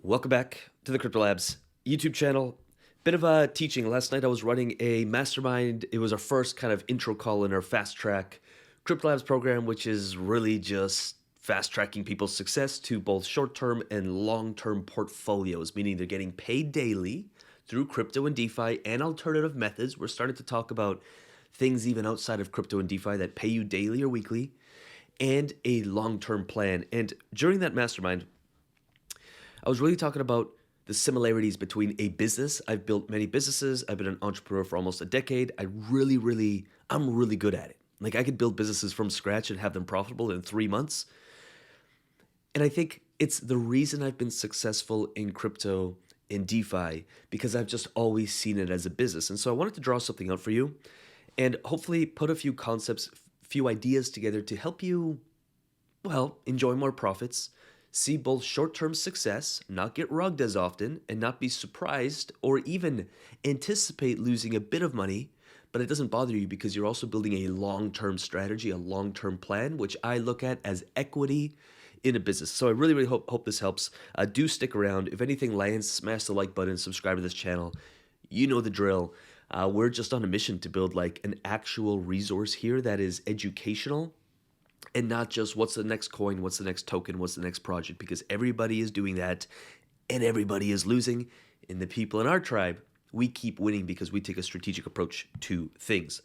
Welcome back to the CryptoLabs YouTube channel. Bit of a teaching. Last night I was running a mastermind. It was our first kind of intro call in our fast track CryptoLabs program, which is really just fast tracking people's success to both short-term and long-term portfolios, meaning they're getting paid daily through crypto and DeFi and alternative methods. We're starting to talk about things even outside of crypto and DeFi that pay you daily or weekly, and a long-term plan. And during that mastermind, I was really talking about the similarities between a business. I've built many businesses. I've been an entrepreneur for almost a decade. I'm really good at it. Like I could build businesses from scratch and have them profitable in 3 months. And I think it's the reason I've been successful in crypto and DeFi because I've just always seen it as a business. And so I wanted to draw something out for you and hopefully put a few concepts, few ideas together to help you, well, enjoy more profits, see both short-term success, not get rugged as often, and not be surprised or even anticipate losing a bit of money, but it doesn't bother you because you're also building a long-term strategy, a long-term plan, which I look at as equity in a business. So I really hope this helps. Do stick around. If anything lands, smash the like button, subscribe to this channel. You know the drill. We're just on a mission to build like an actual resource here that is educational, and not just what's the next coin, what's the next token, what's the next project, because everybody is doing that and everybody is losing. And the people in our tribe, we keep winning because we take a strategic approach to things.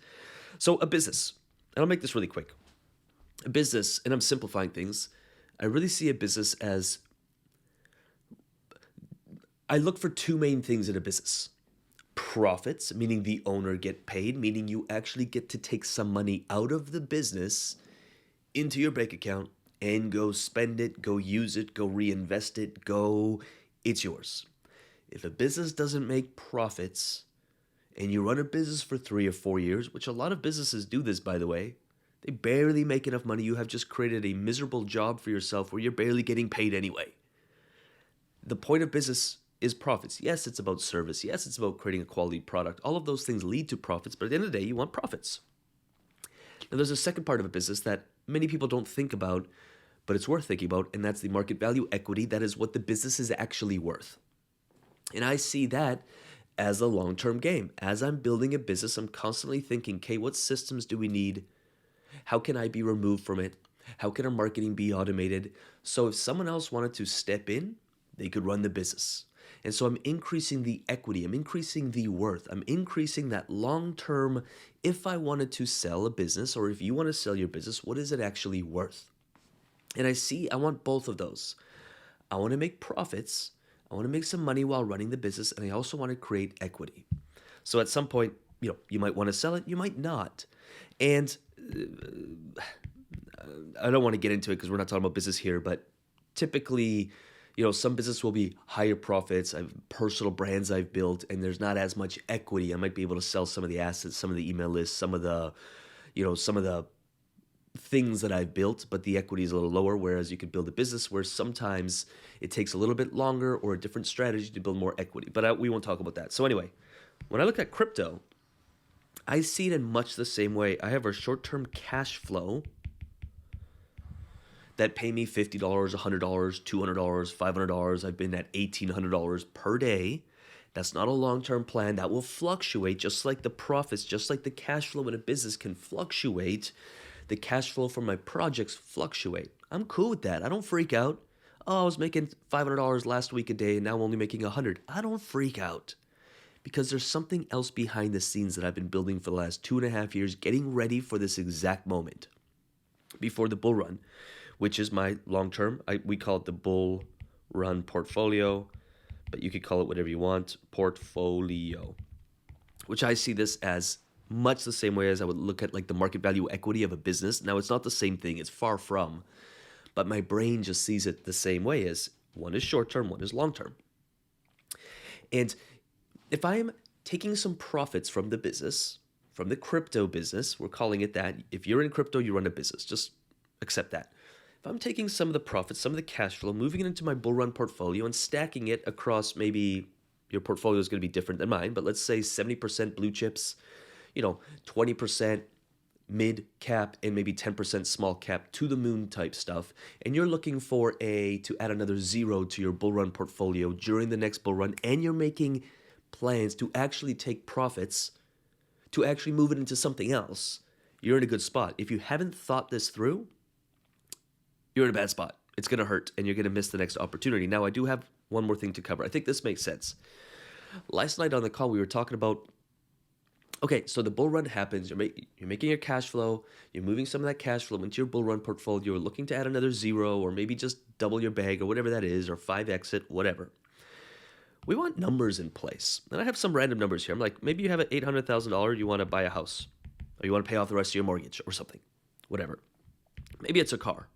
So a business, and I'll make this really quick. A business, and I'm simplifying things, I really see a business as, I look for two main things in a business. Profits, meaning the owner get paid, meaning you actually get to take some money out of the business into your bank account and go spend it, go use it, go reinvest it, it's yours. If a business doesn't make profits and you run a business for 3 or 4 years, which a lot of businesses do this, by the way, they barely make enough money. You have just created a miserable job for yourself where you're barely getting paid anyway. The point of business is profits. Yes, it's about service. Yes, it's about creating a quality product. All of those things lead to profits, but at the end of the day, you want profits. Now, there's a second part of a business that many people don't think about, but it's worth thinking about, and that's the market value equity. That is what the business is actually worth. And I see that as a long-term game. As I'm building a business, I'm constantly thinking, okay, what systems do we need? How can I be removed from it? How can our marketing be automated? So if someone else wanted to step in, they could run the business. And so I'm increasing the equity, I'm increasing the worth, I'm increasing that long-term, if I wanted to sell a business or if you want to sell your business, what is it actually worth? And I want both of those. I want to make profits, I want to make some money while running the business, and I also want to create equity. So at some point, you might want to sell it, you might not. And I don't want to get into it because we're not talking about business here, but typically, some business will be higher profits. I have personal brands I've built, and there's not as much equity. I might be able to sell some of the assets, some of the email lists, some of the things that I've built, but the equity is a little lower. Whereas you could build a business where sometimes it takes a little bit longer or a different strategy to build more equity. But we won't talk about that. So anyway, when I look at crypto, I see it in much the same way. I have a short-term cash flow that pay me $50, $100, $200, $500. I've been at $1,800 per day. That's not a long-term plan. That will fluctuate just like the profits, just like the cash flow in a business can fluctuate. The cash flow from my projects fluctuate. I'm cool with that. I don't freak out. Oh, I was making $500 last week a day and now I'm only making $100. I don't freak out because there's something else behind the scenes that I've been building for the last 2.5 years, getting ready for this exact moment before the bull run, which is my long-term. We call it the bull run portfolio, but you could call it whatever you want, portfolio, which I see this as much the same way as I would look at like the market value equity of a business. Now, it's not the same thing. It's far from, but my brain just sees it the same way as one is short-term, one is long-term. And if I am taking some profits from the business, from the crypto business, we're calling it that. If you're in crypto, you run a business. Just accept that. If I'm taking some of the profits, some of the cash flow, moving it into my bull run portfolio and stacking it across, maybe your portfolio is going to be different than mine, but let's say 70% blue chips, 20% mid cap and maybe 10% small cap to the moon type stuff, and you're looking for to add another zero to your bull run portfolio during the next bull run, and you're making plans to actually take profits to actually move it into something else, you're in a good spot. If you haven't thought this through, you're in a bad spot. It's going to hurt and you're going to miss the next opportunity. Now, I do have one more thing to cover. I think this makes sense. Last night on the call, we were talking about, okay, so the bull run happens. You're making your cash flow. You're moving some of that cash flow into your bull run portfolio. You're looking to add another zero or maybe just double your bag or whatever that is, or 5x it, whatever. We want numbers in place. And I have some random numbers here. I'm like, maybe you have an $800,000, you want to buy a house, or you want to pay off the rest of your mortgage or something, whatever. Maybe it's a car.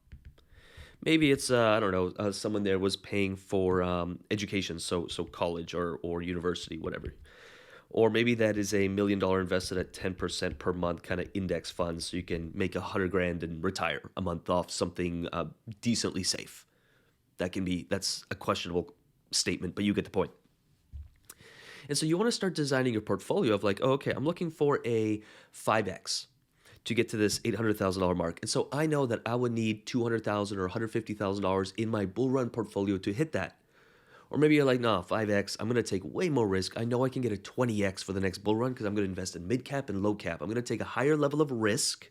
Maybe it's, I don't know, someone there was paying for education, so college or university, whatever. Or maybe that is a $1 million invested at 10% per month kind of index fund, so you can make $100,000 and retire a month off something decently safe. That's a questionable statement, but you get the point. And so you want to start designing your portfolio of like, oh, okay, I'm looking for a 5x to get to this $800,000 mark. And so I know that I would need $200,000 or $150,000 in my bull run portfolio to hit that. Or maybe you're like, no, 5x, I'm going to take way more risk. I know I can get a 20x for the next bull run because I'm going to invest in mid cap and low cap. I'm going to take a higher level of risk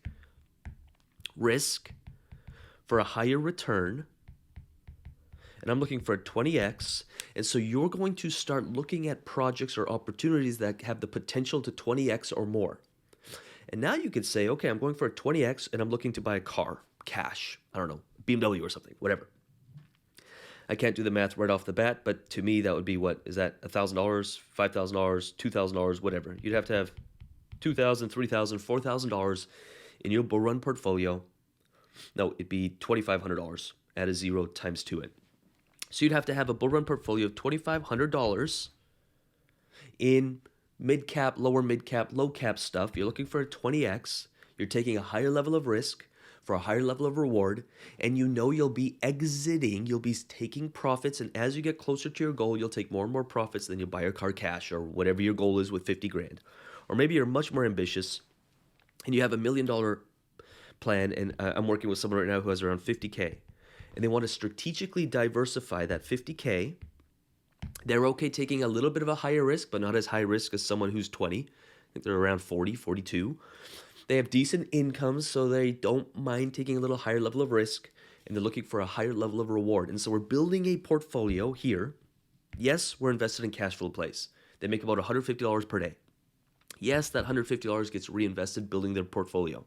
for a higher return. And I'm looking for a 20x. And so you're going to start looking at projects or opportunities that have the potential to 20x or more. And now you could say, okay, I'm going for a 20x and I'm looking to buy a car, cash, I don't know, BMW or something, whatever. I can't do the math right off the bat, but to me, that would be what? Is that $1,000, $5,000, $2,000, whatever? You'd have to have $2,000, $3,000, $4,000 in your bull run portfolio. No, it'd be $2,500. Add a zero times to it. So you'd have to have a bull run portfolio of $2,500 in mid cap, lower mid cap, low cap stuff. You're looking for a 20x. You're taking a higher level of risk for a higher level of reward, and you know you'll be exiting, you'll be taking profits, and as you get closer to your goal, you'll take more and more profits, then you'll buy your car cash or whatever your goal is with $50,000. Or maybe you're much more ambitious and you have $1 million plan, and I'm working with someone right now who has around 50K, and they want to strategically diversify that 50K. They're okay taking a little bit of a higher risk, but not as high risk as someone who's 20. I think they're around 40, 42. They have decent incomes, so they don't mind taking a little higher level of risk, and they're looking for a higher level of reward. And so we're building a portfolio here. Yes, we're invested in cash flow plays. They make about $150 per day. Yes, that $150 gets reinvested building their portfolio.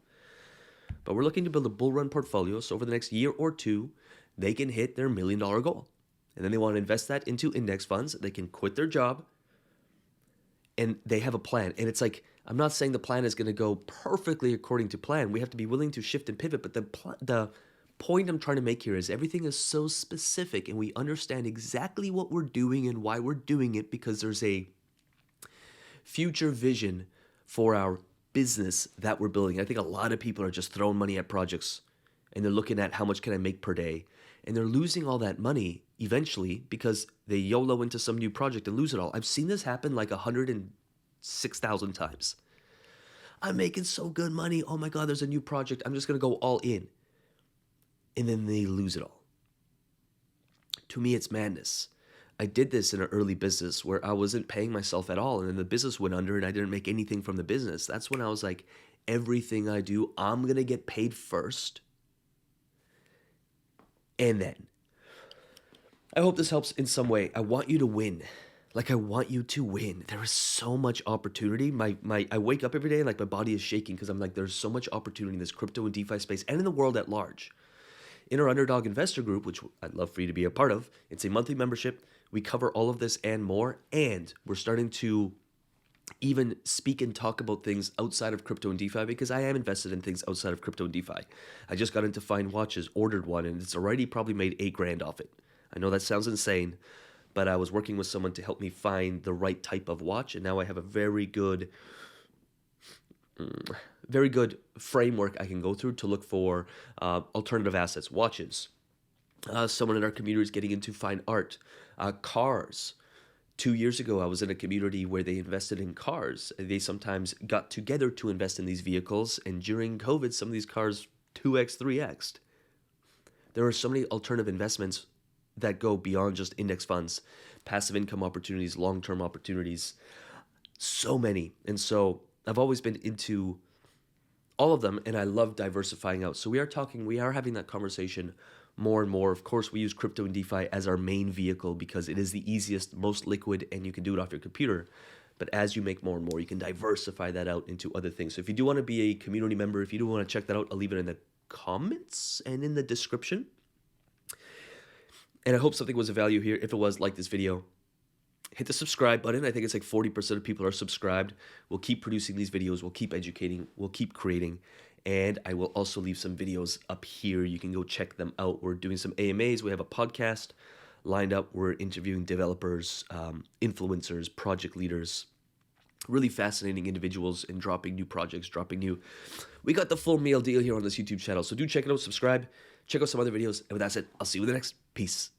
But we're looking to build a bull run portfolio, so over the next year or two, they can hit their $1 million goal. And then they want to invest that into index funds. They can quit their job, and they have a plan. And it's like, I'm not saying the plan is going to go perfectly according to plan. We have to be willing to shift and pivot. But the point I'm trying to make here is everything is so specific, and we understand exactly what we're doing and why we're doing it, because there's a future vision for our business that we're building. I think a lot of people are just throwing money at projects, and they're looking at how much can I make per day. And they're losing all that money eventually because they YOLO into some new project and lose it all. I've seen this happen like 106,000 times. I'm making so good money. Oh my God, there's a new project. I'm just going to go all in. And then they lose it all. To me, it's madness. I did this in an early business where I wasn't paying myself at all. And then the business went under and I didn't make anything from the business. That's when I was like, everything I do, I'm going to get paid first. And then, I hope this helps in some way. I want you to win. Like, I want you to win. There is so much opportunity. I wake up every day and like my body is shaking because I'm like, there's so much opportunity in this crypto and DeFi space and in the world at large. In our Underdog Investor Group, which I'd love for you to be a part of, it's a monthly membership. We cover all of this and more, and we're starting to even speak and talk about things outside of crypto and DeFi because I am invested in things outside of crypto and DeFi. I just got into fine watches, ordered one, and it's already probably made $8,000 off it. I know that sounds insane, but I was working with someone to help me find the right type of watch, and now I have a very good framework I can go through to look for alternative assets, watches. Someone in our community is getting into fine art, cars, 2 years ago, I was in a community where they invested in cars. They sometimes got together to invest in these vehicles, and during COVID, some of these cars 2x, 3x. There are so many alternative investments that go beyond just index funds, passive income opportunities, long-term opportunities, so many. And so I've always been into all of them, and I love diversifying out. So we are having that conversation more and more. Of course, we use crypto and DeFi as our main vehicle because it is the easiest, most liquid, and you can do it off your computer. But as you make more and more, you can diversify that out into other things. So if you do want to be a community member, if you do want to check that out, I'll leave it in the comments and in the description. And I hope something was of value here. If it was, like this video. Hit the subscribe button. I think it's like 40% of people are subscribed. We'll keep producing these videos. We'll keep educating. We'll keep creating. And I will also leave some videos up here. You can go check them out. We're doing some AMAs. We have a podcast lined up. We're interviewing developers, influencers, project leaders, really fascinating individuals, and dropping new projects, We got the full meal deal here on this YouTube channel. So do check it out, subscribe, check out some other videos. And with that said, I'll see you in the next. Peace.